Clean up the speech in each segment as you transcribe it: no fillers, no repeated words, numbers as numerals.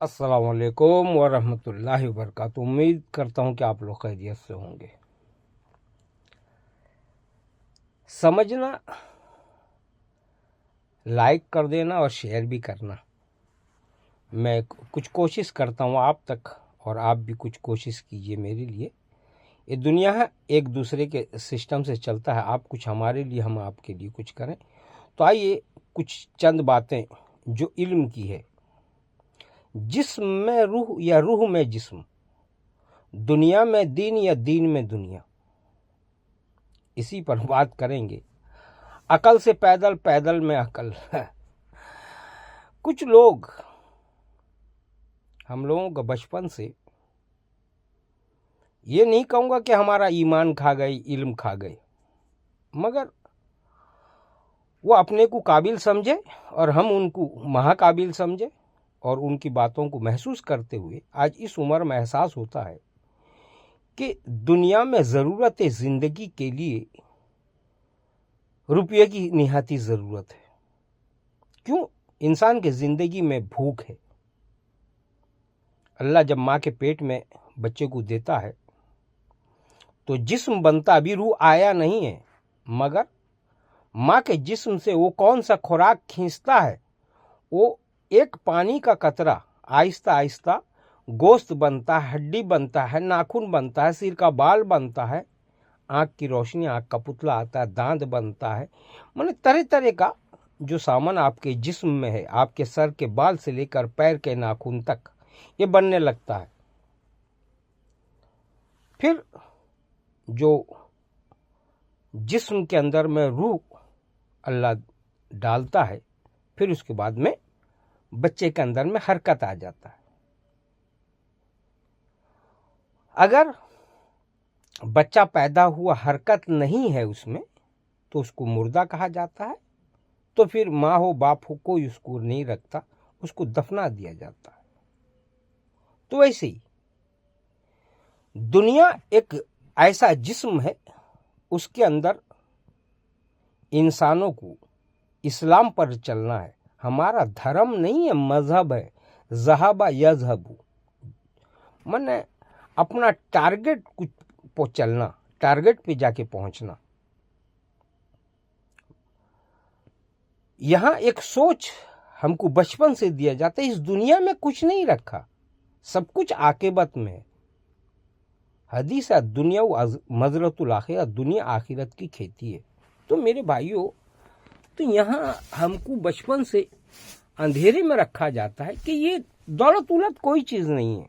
السلام علیکم ورحمۃ اللہ وبرکاتہ۔ امید کرتا ہوں کہ آپ لوگ خیریت سے ہوں گے۔ سمجھنا، لائک کر دینا اور شیئر بھی کرنا۔ میں کچھ کوشش کرتا ہوں آپ تک، اور آپ بھی کچھ کوشش کیجئے میرے لیے۔ یہ دنیا ہے، ایک دوسرے کے سسٹم سے چلتا ہے، آپ کچھ ہمارے لیے، ہم آپ کے لیے کچھ کریں۔ تو آئیے کچھ چند باتیں جو علم کی ہے۔ جسم میں روح یا روح میں جسم، دنیا میں دین یا دین میں دنیا، اسی پر بات کریں گے۔ عقل سے پیدل، پیدل میں عقل۔ کچھ لوگ، ہم لوگوں کا بچپن سے، یہ نہیں کہوں گا کہ ہمارا ایمان کھا گئے، علم کھا گئے، مگر وہ اپنے کو قابل سمجھے اور ہم ان کو مہا قابل سمجھے، اور ان کی باتوں کو محسوس کرتے ہوئے آج اس عمر میں احساس ہوتا ہے کہ دنیا میں ضرورت زندگی کے لیے روپیے کی نہایتی ضرورت ہے۔ کیوں؟ انسان کے زندگی میں بھوک ہے۔ اللہ جب ماں کے پیٹ میں بچے کو دیتا ہے تو جسم بنتا، ابھی روح آیا نہیں ہے، مگر ماں کے جسم سے وہ کون سا خوراک کھینچتا ہے؟ وہ ایک پانی کا قطرہ آہستہ آہستہ گوشت بنتا ہے، ہڈی بنتا ہے، ناخن بنتا ہے، سر کا بال بنتا ہے، آنکھ کی روشنی، آنکھ کا پتلا آتا ہے، دانت بنتا ہے، طرح طرح کا جو سامان آپ کے جسم میں ہے، آپ کے سر کے بال سے لے کر پیر کے ناخن تک یہ بننے لگتا ہے۔ پھر جو جسم کے اندر میں روح اللہ ڈالتا ہے، پھر اس کے بعد میں بچے کے اندر میں حرکت آ جاتا ہے۔ اگر بچہ پیدا ہوا، حرکت نہیں ہے اس میں، تو اس کو مردہ کہا جاتا ہے۔ تو پھر ماں ہو باپ ہو، کوئی اس کو نہیں رکھتا، اس کو دفنا دیا جاتا ہے۔ تو ایسے ہی دنیا ایک ایسا جسم ہے، اس کے اندر انسانوں کو اسلام پر چلنا ہے۔ ہمارا دھرم نہیں ہے، مذہب ہے۔ ذہب یذہب، اپنا ٹارگٹ کو چلنا، ٹارگٹ پہ جا کے پہنچنا۔ یہاں ایک سوچ ہم کو بچپن سے دیا جاتا ہے، اس دنیا میں کچھ نہیں رکھا، سب کچھ عاقبت میں ہے۔ حدیث ہے، دنیا مزرعۃ الآخرہ، دنیا آخرت کی کھیتی ہے۔ تو میرے بھائیوں، تو یہاں ہم کو بچپن سے اندھیرے میں رکھا جاتا ہے کہ یہ دولت اولت کوئی چیز نہیں ہے۔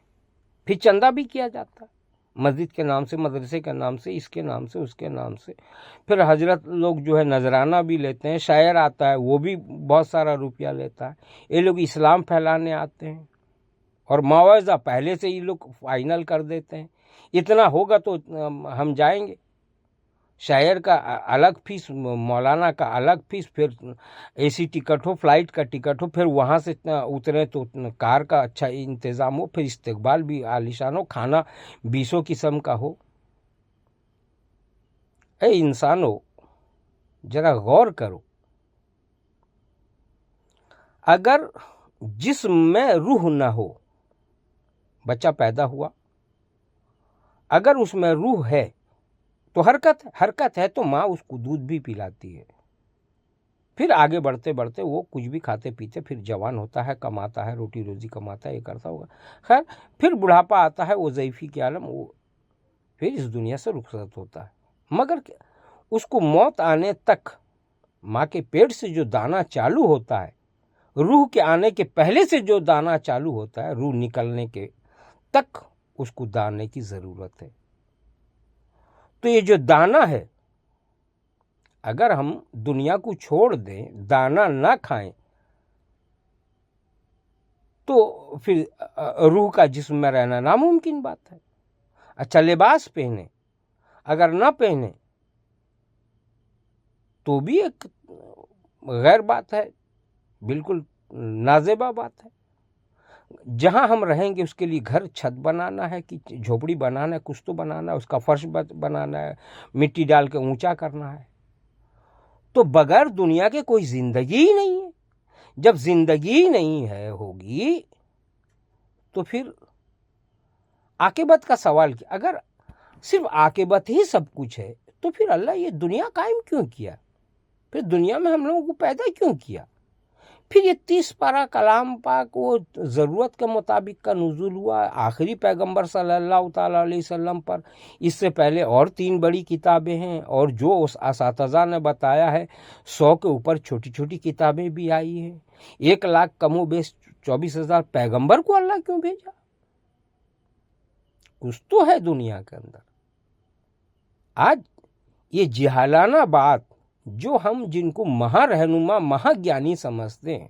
پھر چندہ بھی کیا جاتا ہے، مسجد کے نام سے، مدرسے کے نام سے، اس کے نام سے، اس کے نام سے۔ پھر حضرت لوگ جو ہے نذرانہ بھی لیتے ہیں، شاعر آتا ہے وہ بھی بہت سارا روپیہ لیتا ہے۔ یہ لوگ اسلام پھیلانے آتے ہیں، اور معاوضہ پہلے سے یہ لوگ فائنل کر دیتے ہیں، اتنا ہوگا تو ہم جائیں گے۔ شاعر کا الگ فیس، مولانا کا الگ فیس، پھر اے سی ٹکٹ ہو، فلائٹ کا ٹکٹ ہو، پھر وہاں سے اترے تو کار کا اچھا انتظام ہو، پھر استقبال بھی عالیشان ہو، کھانا 20 قسم کا ہو۔ اے انسانو، ذرا غور کرو، اگر جسم میں روح نہ ہو، بچہ پیدا ہوا، اگر اس میں روح ہے تو حرکت ہے، تو ماں اس کو دودھ بھی پلاتی ہے۔ پھر آگے بڑھتے بڑھتے وہ کچھ بھی کھاتے پیتے، پھر جوان ہوتا ہے، کماتا ہے، روٹی روزی کماتا ہے، یہ کرتا ہوگا۔ خیر، پھر بڑھاپا آتا ہے، وہ ضعیفی کے عالم، وہ پھر اس دنیا سے رخصت ہوتا ہے۔ مگر اس کو موت آنے تک، ماں کے پیٹ سے جو دانا چالو ہوتا ہے، روح کے آنے کے پہلے سے جو دانا چالو ہوتا ہے، روح نکلنے کے تک اس کو دانے کی ضرورت ہے۔ تو یہ جو دانا ہے، اگر ہم دنیا کو چھوڑ دیں، دانا نہ کھائیں، تو پھر روح کا جسم میں رہنا ناممکن بات ہے۔ اچھا، لباس پہنے، اگر نہ پہنے تو بھی ایک غیر بات ہے، بالکل نازیبا بات ہے۔ جہاں ہم رہیں گے اس کے لیے گھر، چھت بنانا ہے کہ جھوپڑی بنانا ہے، کچھ تو بنانا ہے، اس کا فرش بنانا ہے، مٹی ڈال کے اونچا کرنا ہے۔ تو بغیر دنیا کے کوئی زندگی ہی نہیں ہے۔ جب زندگی نہیں ہے ہوگی तो फिर आकिबत का सवाल किया। अगर सिर्फ आकिबत ही सब कुछ है तो फिर अल्लाह ये दुनिया कायम क्यों किया, फिर दुनिया में हम लोगों को पैदा क्यों किया? फिर ये 30 पारा कलाम पाक वो ज़रूरत के मुताबिक का नुज़ूल हुआ आखिरी पैगंबर सल्लल्लाहु ताला अलैहि वसल्लम पर। इससे पहले और 3 बड़ी किताबें हैं, और जो उस असातिज़ा ने बताया है 100 के ऊपर छोटी छोटी किताबें भी आई हैं। 1 लाख कमोबेश 24,000 पैगंबर को अल्लाह क्यों भेजा? कुछ तो है दुनिया के अंदर। आज ये जिहालाना बात जो हम जिनको महारहनुमा महाज्ञानी समझते हैं,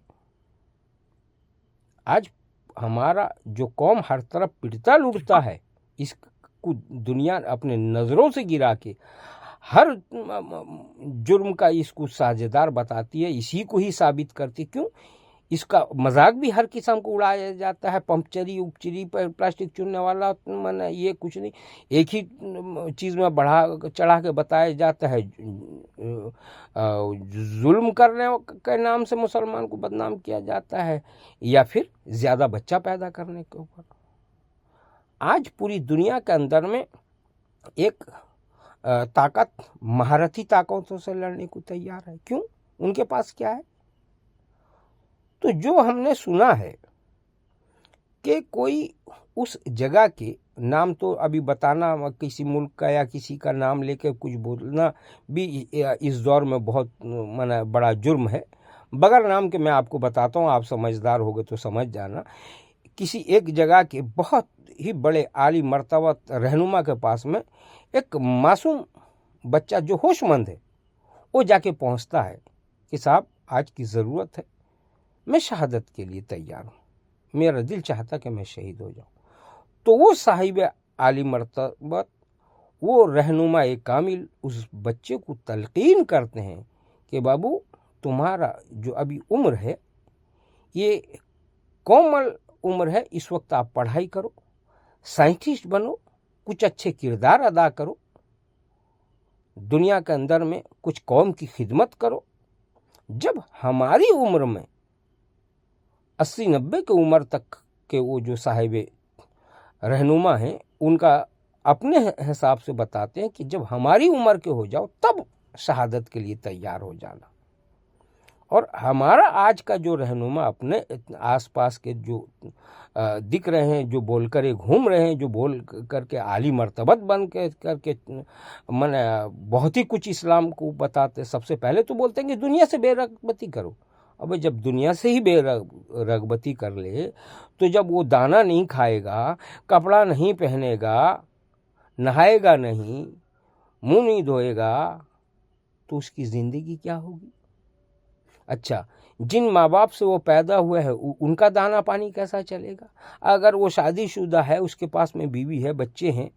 आज हमारा जो कौम हर तरफ पिटता लुटता है, इसको दुनिया अपने नज़रों से गिरा के हर जुर्म का इसको साझेदार बताती है, इसी को ही साबित करती। क्यों? इसका मजाक भी हर किस्म को उड़ाया जाता है। पंपचरी उपचरी पर प्लास्टिक चुनने वाला माना ये कुछ नहीं, एक ही चीज़ में बढ़ा चढ़ा के बताया जाता है। जुल्म करने के नाम से मुसलमान को बदनाम किया जाता है, या फिर ज़्यादा बच्चा पैदा करने के ऊपर। आज पूरी दुनिया के अंदर में एक ताकत महारथी ताकतों से लड़ने को तैयार है। क्यों? उनके पास क्या है? तो जो हमने सुना है कि कोई उस जगह के नाम, तो अभी बताना किसी मुल्क का या किसी का नाम लेके कुछ बोलना भी इस दौर में बहुत माना बड़ा जुर्म है। बगैर नाम के मैं आपको बताता हूँ, आप समझदार होगे तो समझ जाना। किसी एक जगह के बहुत ही बड़े आली मर्तबा रहनुमा के पास में एक मासूम बच्चा जो होशमंद है वो जाके पहुँचता है कि साहब आज की ज़रूरत है, मैं शहादत के लिए तैयार हूँ, मेरा दिल चाहता कि मैं शहीद हो जाऊँ। तो वो साहिब आली मर्तबत, वो रहनुमा एक कामिल उस बच्चे को तलकीन करते हैं कि बाबू तुम्हारा जो अभी उम्र है ये कोमल उम्र है, इस वक्त आप पढ़ाई करो, साइंटिस्ट बनो, कुछ अच्छे किरदार अदा करो, दुनिया के अंदर में कुछ कौम की खिदमत करो। जब हमारी उम्र में 80-90 की उम्र तक के वो जो साहिब रहनुमा हैं, उनका अपने हिसाब से बताते हैं कि जब हमारी उम्र के हो जाओ तब शहादत के लिए तैयार हो जाना। और हमारा आज का जो रहनुमा अपने आसपास के जो दिख रहे हैं, जो बोल कर घूम रहे हैं, जो बोल करके आली मर्तबत बन के करके माने बहुत ही कुछ इस्लाम को बताते। सबसे पहले तो बोलते हैं कि दुनिया से बेरगबती करो। अब जब दुनिया से ही बेरगबती कर ले तो जब वो दाना नहीं खाएगा, कपड़ा नहीं पहनेगा, नहाएगा नहीं, मुंह नहीं धोएगा, तो उसकी ज़िंदगी क्या होगी? अच्छा, जिन माँ बाप से वो पैदा हुए हैं उनका दाना पानी कैसा चलेगा? अगर वो शादीशुदा है, उसके पास में बीवी है, बच्चे हैं,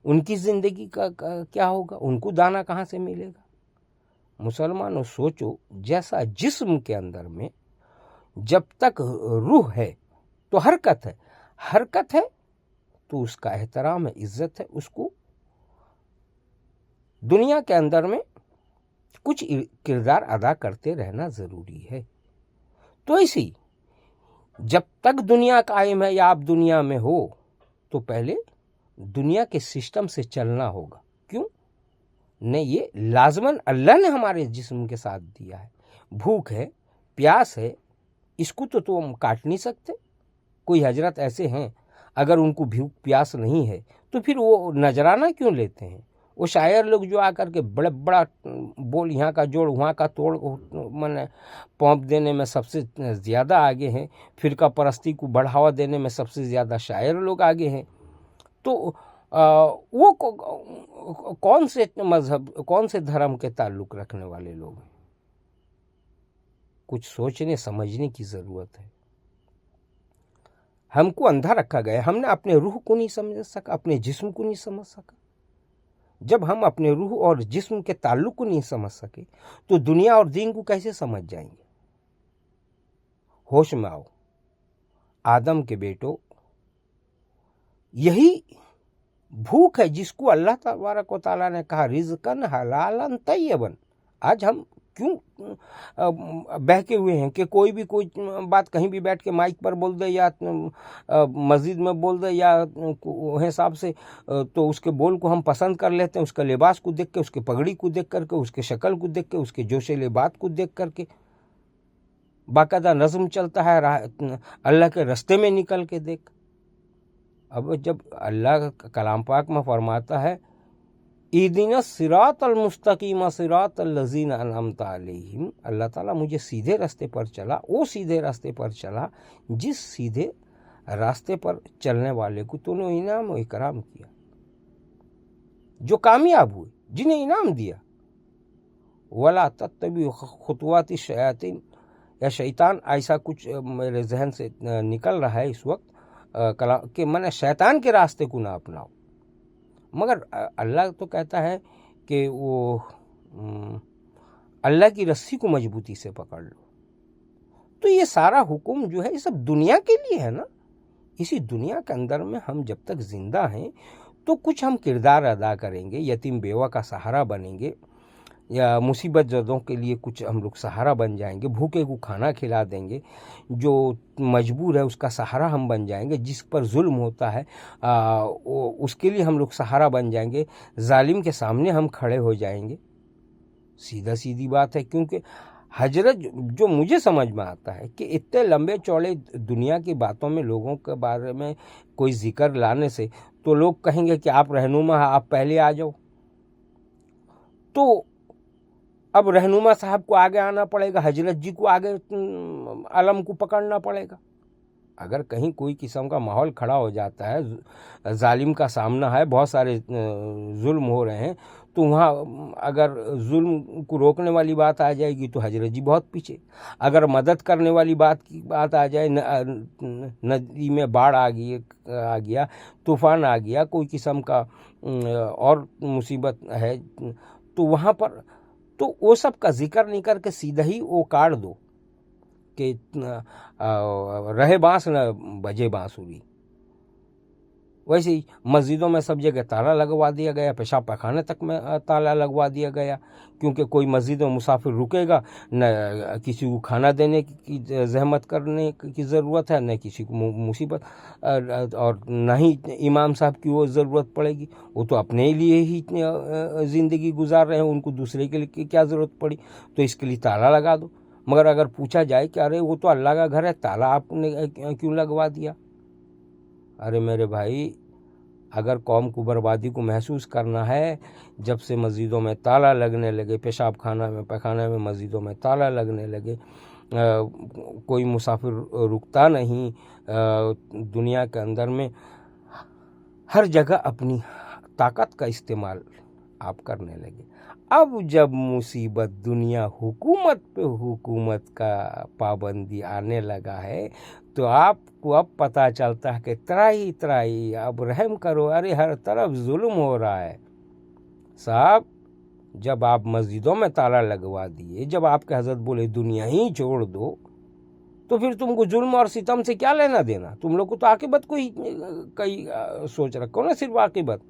उनकी ज़िंदगी का क्या होगा? उनको दाना कहाँ से मिलेगा? मुसलमानों सोचो, जैसा जिस्म के अंदर में जब तक रूह है तो हरकत है, हरकत है तो उसका एहतराम है, इज्जत है, उसको दुनिया के अंदर में कुछ किरदार अदा करते रहना ज़रूरी है। तो इसी जब तक दुनिया कायम है या आप दुनिया में हो तो पहले दुनिया के सिस्टम से चलना होगा। क्यों? नहीं, ये लाजमन अल्लाह ने हमारे जिस्म के साथ दिया है। भूख है, प्यास है, इसको तो हम काट नहीं सकते। कोई हजरत ऐसे हैं अगर उनको भूख प्यास नहीं है तो फिर वो नजराना क्यों लेते हैं? वो शायर लोग जो आकर के बड़ा बड़ा बोल, यहाँ का जोड़ वहाँ का तोड़ मैंने पौंप देने में सबसे ज़्यादा आगे हैं, फिरका परस्ती को बढ़ावा देने में सबसे ज़्यादा शायर लोग आगे हैं। तो वो कौन से मजहब, कौन से धर्म के ताल्लुक़ रखने वाले लोग हैं? कुछ सोचने समझने की ज़रूरत है। हमको अंधा रखा गया, हमने अपने रूह को नहीं समझ सका, अपने जिस्म को नहीं समझ सका। जब हम अपने रूह और जिस्म के ताल्लुक़ को नहीं समझ सके तो दुनिया और दीन को कैसे समझ जाएंगे? होश में आओ आदम के बेटो, यही भूख है जिसको अल्लाह तबारक व तआला ने कहा रिज़्क़न हलालन तय्यबन। आज हम کیوں بہکے ہوئے ہیں کہ کوئی بات کہیں بھی بیٹھ کے مائک پر بول دے یا مسجد میں بول دے یا حساب سے تو اس کے بول کو ہم پسند کر لیتے ہیں، اس کا لباس کو دیکھ کے، اس کے پگڑی کو دیکھ کر کے، اس کے شکل کو دیکھ کے، اس کے جوشیلے بات کو دیکھ کر کے۔ باقاعدہ نظم چلتا ہے اللہ کے رستے میں نکل کے دیکھ۔ اب جب اللہ کلام پاک میں فرماتا ہے اِہْدِنَا الصِّرَاطَ الْمُسْتَقِيمَ صِرَاطَ الَّذِينَ أَنْعَمْتَ عَلَيْهِمْ، اللہ تعالیٰ مجھے سیدھے راستے پر چلا، وہ سیدھے راستے پر چلا جس سیدھے راستے پر چلنے والے کو تو نے انعام و اکرام کیا، جو کامیاب ہوئے، جنہیں انعام دیا۔ وَلَا تَتَّبِعُوا خُطُوَاتِ الشَّيَاطِينِ، یا شیطان، ایسا کچھ میرے ذہن سے نکل رہا ہے اس وقت کہ میں نے شیطان کے راستے کو نہ اپناؤ، مگر اللہ تو کہتا ہے کہ وہ اللہ کی رسی کو مضبوطی سے پکڑ لو۔ تو یہ سارا حکم جو ہے یہ سب دنیا کے لیے ہے نا۔ اسی دنیا کے اندر میں ہم جب تک زندہ ہیں تو کچھ ہم کردار ادا کریں گے، یتیم بیوہ کا سہارا بنیں گے، یا مصیبت زدوں کے لیے کچھ ہم لوگ سہارا بن جائیں گے، بھوکے کو کھانا کھلا دیں گے، جو مجبور ہے اس کا سہارا ہم بن جائیں گے، جس پر ظلم ہوتا ہے اس کے لیے ہم لوگ سہارا بن جائیں گے، ظالم کے سامنے ہم کھڑے ہو جائیں گے۔ سیدھی بات ہے، کیونکہ حضرت جو مجھے سمجھ میں آتا ہے کہ اتنے لمبے چوڑے دنیا کی باتوں میں لوگوں کے بارے میں کوئی ذکر لانے سے تو لوگ کہیں گے کہ آپ رہنما ہیں، آپ پہلے آ جاؤ۔ تو اب رہنما صاحب کو آگے آنا پڑے گا، حضرت جی کو آگے علم کو پکڑنا پڑے گا۔ اگر کہیں کوئی قسم کا ماحول کھڑا ہو جاتا ہے، ظالم کا سامنا ہے، بہت سارے ظلم ہو رہے ہیں، تو وہاں اگر ظلم کو روکنے والی بات آ جائے گی تو حضرت جی بہت پیچھے۔ اگر مدد کرنے والی بات آ جائے، ندی میں باڑھ آ گیا، طوفان آ گیا، کوئی قسم کا اور مصیبت ہے، تو وہاں پر تو وہ سب کا ذکر نہیں کر کے سیدھا ہی وہ کاٹ دو کہ رہے بانس نہ بجے بانسری۔ ویسے ہی مسجدوں میں سب جگہ تالا لگوا دیا گیا، پیشاب پخانے تک میں تالا لگوا دیا گیا، کیونکہ کوئی مسجد میں مسافر رکے گا، نہ کسی کو کھانا دینے کی زحمت کرنے کی ضرورت ہے، نہ کسی کو مصیبت، اور نہ ہی امام صاحب کی وہ ضرورت پڑے گی، وہ تو اپنے لیے ہی زندگی گزار رہے ہیں، ان کو دوسرے کے لیے کیا ضرورت پڑی، تو اس کے لیے تالا لگا دو۔ مگر اگر پوچھا جائے کہ ارے وہ تو اللہ کا گھر ہے، تالا آپ نے کیوں لگوا دیا؟ ارے میرے بھائی، اگر قوم کو بربادی کو محسوس کرنا ہے، جب سے مسجدوں میں تالا لگنے لگے، پیشاب خانہ میں پخانے میں مسجدوں میں تالا لگنے لگے، کوئی مسافر رکتا نہیں، دنیا کے اندر میں ہر جگہ اپنی طاقت کا استعمال آپ کرنے لگے۔ اب جب مصیبت دنیا حکومت پہ حکومت کا پابندی آنے لگا ہے تو آپ کو اب پتہ چلتا ہے کہ ترائی اب رحم کرو، ارے ہر طرف ظلم ہو رہا ہے۔ صاحب، جب آپ مسجدوں میں تالا لگوا دیے، جب آپ کے حضرت بولے دنیا ہی چھوڑ دو، تو پھر تم کو ظلم اور ستم سے کیا لینا دینا؟ تم لوگ کو تو عاقبت کو ہی کئی سوچ رکھو نا، صرف عاقبت۔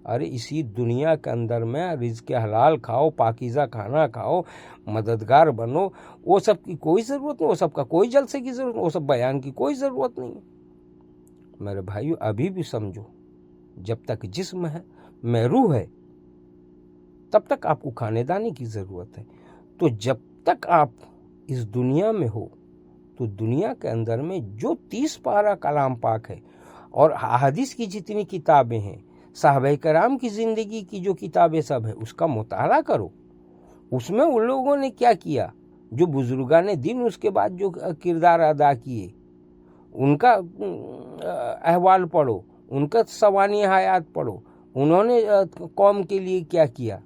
ارے اسی دنیا کے اندر میں رزق حلال کھاؤ، پاکیزہ کھانا کھاؤ، مددگار بنو، وہ سب کی کوئی ضرورت نہیں، وہ سب کا کوئی جلسے کی ضرورت نہیں، وہ سب بیان کی کوئی ضرورت نہیں۔ میرے بھائیو، ابھی بھی سمجھو، جب تک جسم ہے میں روح ہے، تب تک آپ کو کھانے دانے کی ضرورت ہے۔ تو جب تک آپ اس دنیا میں ہو تو دنیا کے اندر میں جو 30 پارہ کلام پاک ہے اور احادیث کی جتنی کتابیں ہیں، صحابہ کرام کی زندگی کی جو کتابیں سب ہیں، اس کا مطالعہ کرو۔ اس میں ان لوگوں نے کیا کیا، جو بزرگان دین اس کے بعد جو کردار ادا کیے، ان کا احوال پڑھو، ان کا سوانح حیات پڑھو، انہوں نے قوم کے لیے کیا کیا۔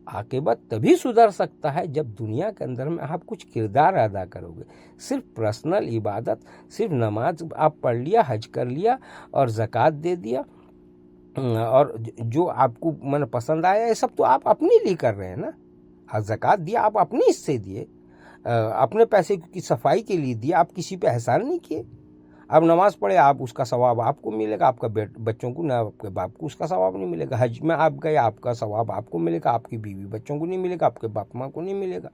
عاقبت تبھی سدھر سکتا ہے جب دنیا کے اندر میں آپ کچھ کردار ادا کرو گے۔ صرف پرسنل عبادت، صرف نماز آپ پڑھ لیا، حج کر لیا اور زکوٰۃ دے دیا، اور جو آپ کو من پسند آیا، یہ سب تو آپ اپنے لیے کر رہے ہیں نا۔ زکوٰۃ دیا آپ اپنے حصے دیے، اپنے پیسے کی صفائی کے لیے دیا، آپ کسی پہ احسان نہیں کیے۔ अब नमाज पढ़े आप, उसका सवाब आपको मिलेगा, आपका बच्चों को, ना आपके बाप को उसका सवाब नहीं मिलेगा। हज में आप गए, आपका सवाब आपको मिलेगा, आपकी बीवी बच्चों को नहीं मिलेगा, आपके बाप माँ को नहीं मिलेगा।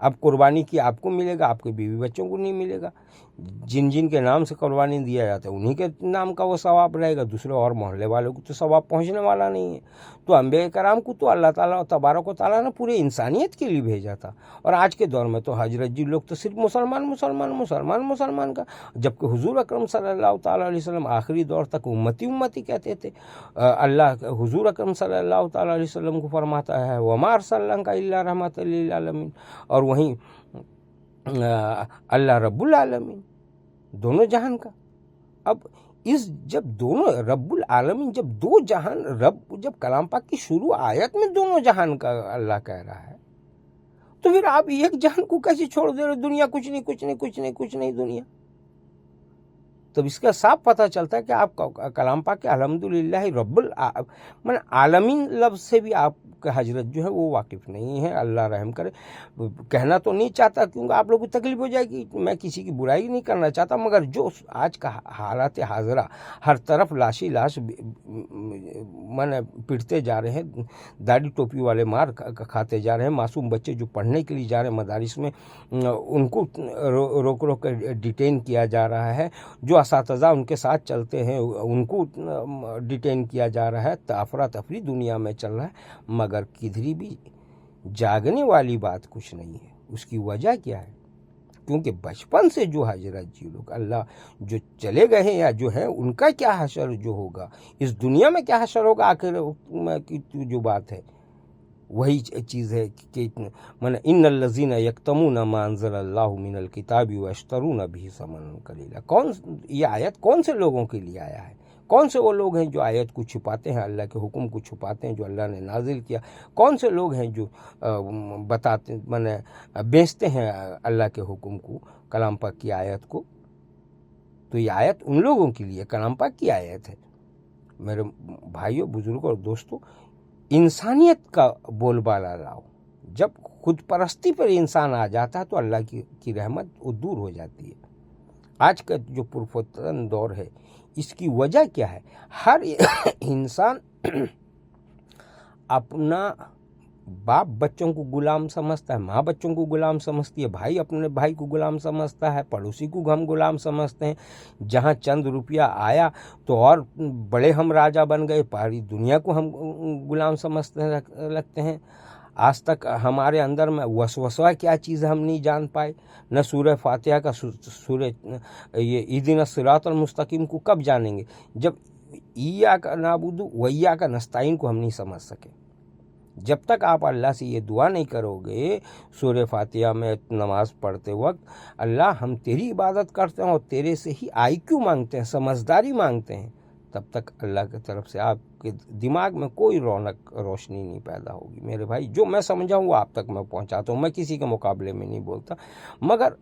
अब कुर्बानी की आपको मिलेगा, आपके बीवी बच्चों को नहीं मिलेगा। जिन जिन के नाम से कुर्बानी दिया जाता है उन्हीं के नाम का वो सवाब रहेगा, दूसरे और मोहल्ले वालों को तो सवाब पहुंचने वाला नहीं है। तो अंबिया कराम को तो अल्लाह ताला तबारक व तआला ने पूरे इंसानियत के लिए भेजा था। और आज के दौर में तो हजरत जी लोग तो सिर्फ मुसलमान मुसलमान मुसलमान मुसलमान का, जबकि हुजूर अकरम सल्लल्लाहु ताला अलैहि वसल्लम आखिरी दौर तक उम्मती उम्मती कहते थे। अल्लाह हुजूर अकरम सल्लल्लाहु ताला अलैहि वसल्लम को फरमाता है वमा अर्सलनाका इल्ला रहमतल लिल आलमीन, और वहीं अल्लाह रब्बुल आलमीन, दोनों जहान का। अब इस जब दोनों रब्बुल आलमीन, जब दो जहान रब, जब कलाम पाक की शुरू आयत में दोनों जहान का अल्लाह कह रहा है, तो फिर आप एक जहान को कैसे छोड़ दे रहे? दुनिया कुछ नहीं कुछ नहीं कुछ नहीं कुछ नहीं दुनिया। तब इसका साफ पता चलता है कि आप कलाम पाक के अल्हम्दुलिल्लाह रब्बुल माने आलमीन लफ्ज़ से भी आपका हजरत जो है वो वाकिफ़ नहीं है। अल्लाह रहम करे। कहना तो नहीं चाहता क्योंकि आप लोगों को तकलीफ हो जाएगी, मैं किसी की बुराई नहीं करना चाहता, मगर जो आज का हालात हाजरा, हर तरफ लाशी लाश माने पिटते जा रहे हैं, दाढ़ी टोपी वाले मार खाते जा रहे हैं, मासूम बच्चे जो पढ़ने के लिए जा रहे हैं मदारिस में उनको रोक रोक कर डिटेन किया जा रहा है, जो असातिज़ा उनके साथ चलते हैं उनको डिटेन किया जा रहा है, अफरा तफरी दुनिया में चल रहा है, मगर किधरी भी जागने वाली बात कुछ नहीं है। उसकी वजह क्या है? क्योंकि बचपन से जो हजरत जी लोग अल्लाह जो चले गए हैं या जो है उनका क्या हशर जो होगा, इस दुनिया में क्या हशर होगा आखिर की जो बात है वही चीज़ है कि मन इन्नल्लज़ीना यक्तमूना मा अंज़लल्लाहु मिनल किताबि वयश्तरूना बिही समन कलीला। कौन ये आयत कौन से लोगों के लिए आया है? कौन से वो लोग हैं जो आयत को छुपाते हैं, अल्लाह के हुक्म को छुपाते हैं जो अल्लाह ने नाजिल किया? कौन से लोग हैं जो बताते माने बेचते हैं अल्लाह के हुक्म को, कलाम पाक की आयत को? तो ये आयत उन लोगों के लिए कलाम पाक की आयत है। मेरे भाइयों, बुजुर्गों और दोस्तों, इंसानियत का बोलबाला लाओ। जब खुद परस्ती पर इंसान आ जाता है तो अल्लाह की रहमत वो दूर हो जाती है। आज का जो पुरफतन दौर है, इसकी वजह क्या है? हर इंसान अपना बाप बच्चों को गुलाम समझता है, माँ बच्चों को गुलाम समझती है, भाई अपने भाई को गुलाम समझता है, पड़ोसी को हम गुलाम समझते हैं। जहाँ चंद रुपया आया तो और बड़े हम राजा बन गए, पूरी दुनिया को हम गुलाम समझते लगते हैं। आज तक हमारे अंदर में वसवसा क्या चीज़ हम नहीं जान पाए। न सूरह फातिहा का सूरह ये इहदिनस सिरातल मुस्तकीम को कब जानेंगे? जब इय्याका नाबुदु व इय्याका नस्ताईन को हम नहीं समझ सके। जब तक आप अल्लाह से ये दुआ नहीं करोगे सूरह फातिहा में नमाज पढ़ते वक्त, अल्लाह हम तेरी इबादत करते हैं और तेरे से ही IQ मांगते हैं, समझदारी मांगते हैं, तब तक अल्लाह की तरफ से आपके दिमाग में कोई रौनक रोशनी नहीं पैदा होगी। मेरे भाई, जो मैं समझा हूँ वो आप तक मैं पहुँचाता हूँ, मैं किसी के मुकाबले में नहीं बोलता। मगर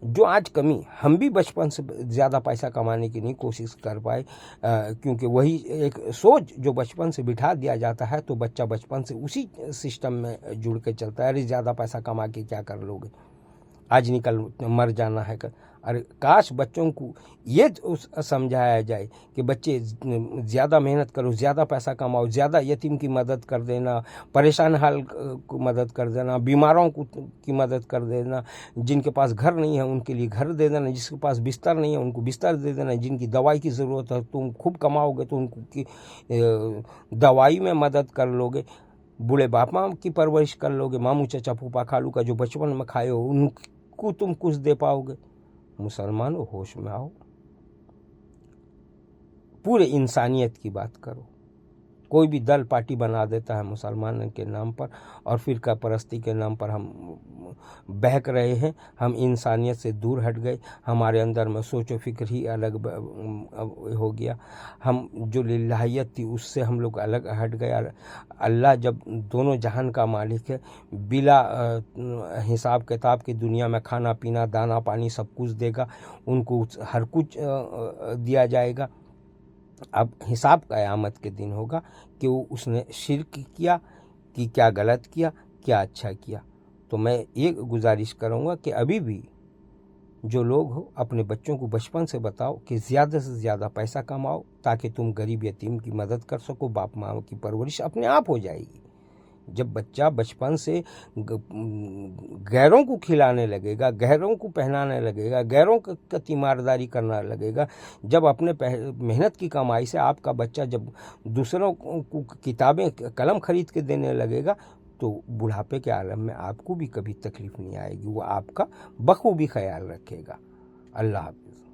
जो आज कमी, हम भी बचपन से ज़्यादा पैसा कमाने की नहीं कोशिश कर पाए, क्योंकि वही एक सोच जो बचपन से बिठा दिया जाता है तो बच्चा बचपन से उसी सिस्टम में जुड़ के चलता है। अरे ज़्यादा पैसा कमा के क्या कर लोगे, आज निकल मर जाना है। अरे काश बच्चों को ये समझाया जाए कि बच्चे ज़्यादा मेहनत करो, ज़्यादा पैसा कमाओ, ज़्यादा यतीम की मदद कर देना, परेशान हाल को मदद कर देना, बीमारों की मदद कर देना, जिनके पास घर नहीं है उनके लिए घर दे देना, जिसके पास बिस्तर नहीं है उनको बिस्तर दे देना, जिनकी दवाई की ज़रूरत है तुम खूब कमाओगे तो उनको की दवाई में मदद कर लोगे, बूढ़े बाप माँ की परवरिश कर लोगे, मामू चाचा फूफा खालू का जो बचपन में खाए हो उनको तुम कुछ दे पाओगे। मुसलमानों, होश में आओ, पूरे इंसानियत की बात करो। कोई भी दल पार्टी बना देता है मुसलमान के नाम पर और फिरका परस्ती के नाम पर हम बहक रहे हैं। हम इंसानियत से दूर हट गए, हमारे अंदर में सोचो फिक्र ही अलग हो गया, हम जो लिल्लाहियत थी उससे हम लोग अलग हट गए। अल्लाह जब दोनों जहान का मालिक है, बिला हिसाब किताब की दुनिया में खाना पीना दाना पानी सब कुछ देगा, उनको हर कुछ दिया जाएगा। अब हिसाब क़यामत के दिन होगा कि वो उसने शिर्क किया कि क्या गलत किया, क्या अच्छा किया। तो मैं एक गुजारिश करूँगा कि अभी भी جو لوگ ہو اپنے بچوں کو بچپن سے بتاؤ کہ زیادہ سے زیادہ پیسہ کماؤ تاکہ تم غریب یتیم کی مدد کر سکو، باپ ماں کی پرورش اپنے آپ ہو جائے گی۔ جب بچہ بچپن سے غیروں کو کھلانے لگے گا، غیروں کو پہنانے لگے گا، غیروں کا تیمارداری کرنا لگے گا، جب اپنے محنت کی کمائی سے آپ کا بچہ جب دوسروں کو کتابیں قلم خرید کے دینے لگے گا تو بڑھاپے کے عالم میں آپ کو بھی کبھی تکلیف نہیں آئے گی، وہ آپ کا بخوبی خیال رکھے گا۔ اللہ حافظ۔